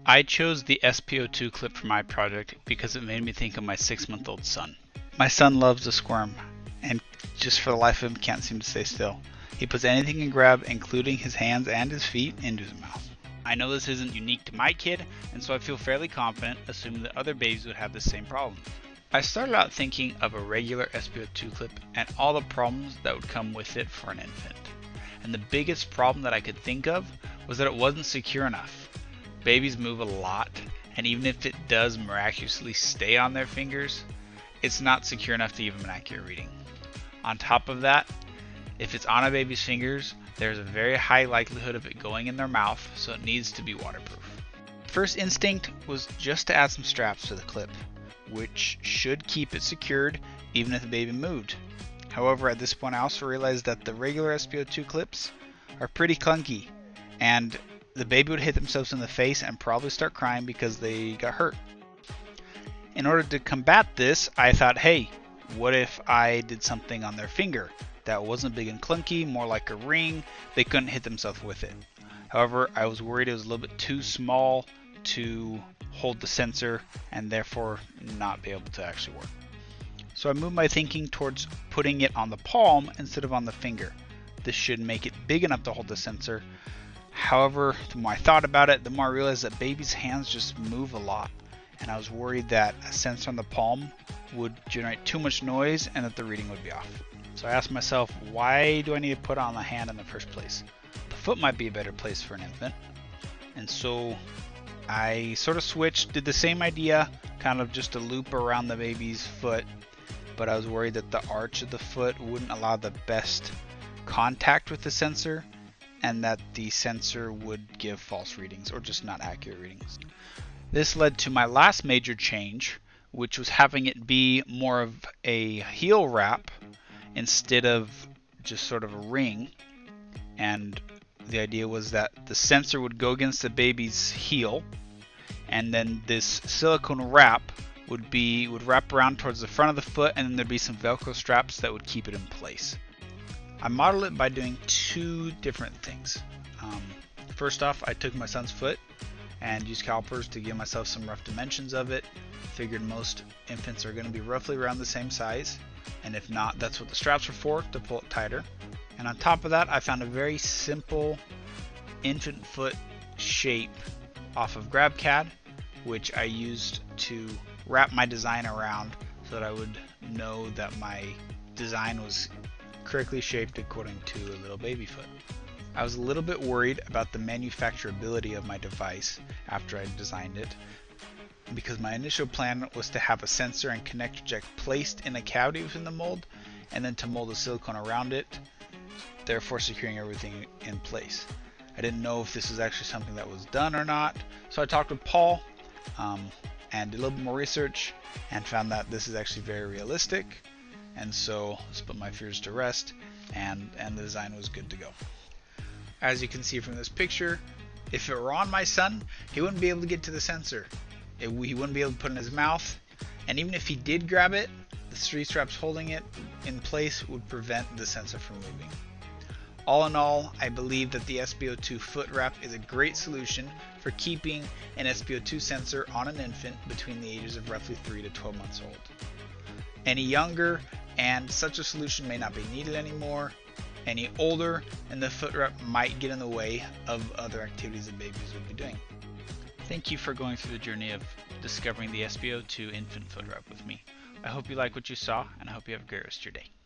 I chose the SPO2 clip for my project because it made me think of my 6-month-old son. My son loves to squirm, and just for the life of him can't seem to stay still. He puts anything he can grab, including his hands and his feet, into his mouth. I know this isn't unique to my kid, and so I feel fairly confident assuming that other babies would have the same problem. I started out thinking of a regular SPO2 clip and all the problems that would come with it for an infant. And the biggest problem that I could think of was that it wasn't secure enough. Babies move a lot, and even if it does miraculously stay on their fingers, it's not secure enough to give them an accurate reading. On top of that, if it's on a baby's fingers, there's a very high likelihood of it going in their mouth, so it needs to be waterproof. First instinct was just to add some straps to the clip, which should keep it secured even if the baby moved. However, at this point I also realized that the regular SPO2 clips are pretty clunky, and the baby would hit themselves in the face and probably start crying because they got hurt. In order to combat this, I thought, hey, what if I did something on their finger that wasn't big and clunky, more like a ring? They couldn't hit themselves with it. However, I was worried it was a little bit too small to hold the sensor and therefore not be able to actually work. So I moved my thinking towards putting it on the palm instead of on the finger. This should make it big enough to hold the sensor. However, the more I thought about it, the more I realized that babies' hands just move a lot, and I was worried that a sensor on the palm would generate too much noise and that the reading would be off. So I asked myself, why do I need to put it on the hand in the first place? The foot might be a better place for an infant. And so I sort of switched, did the same idea, kind of just a loop around the baby's foot, but I was worried that the arch of the foot wouldn't allow the best contact with the sensor, and that the sensor would give false readings or just not accurate readings. This led to my last major change, which was having it be more of a heel wrap instead of just sort of a ring. And the idea was that the sensor would go against the baby's heel, and then this silicone wrap would wrap around towards the front of the foot, and then there'd be some Velcro straps that would keep it in place. I modeled it by doing two different things. First off, I took my son's foot and used calipers to give myself some rough dimensions of it. Figured most infants are going to be roughly around the same size, and if not, that's what the straps were for, to pull it tighter. And on top of that, I found a very simple infant foot shape off of GrabCAD, which I used to wrap my design around so that I would know that my design was correctly shaped according to a little baby foot. I was a little bit worried about the manufacturability of my device after I designed it, because my initial plan was to have a sensor and connector jack placed in a cavity within the mold, and then to mold the silicone around it, therefore securing everything in place. I didn't know if this was actually something that was done or not, so I talked with Paul and did a little bit more research and found that this is actually very realistic. And so let's put my fears to rest, and the design was good to go. As you can see from this picture, if it were on my son, he wouldn't be able to get to the sensor. He wouldn't be able to put it in his mouth, and even if he did grab it, the three straps holding it in place would prevent the sensor from moving. All in all, I believe that the SPO2 foot wrap is a great solution for keeping an SPO2 sensor on an infant between the ages of roughly 3 to 12 months old. Any younger, and such a solution may not be needed anymore. Any older, and the foot wrap might get in the way of other activities that babies would be doing. Thank you for going through the journey of discovering the SPO2 infant foot wrap with me. I hope you like what you saw, and I hope you have a great rest of your day.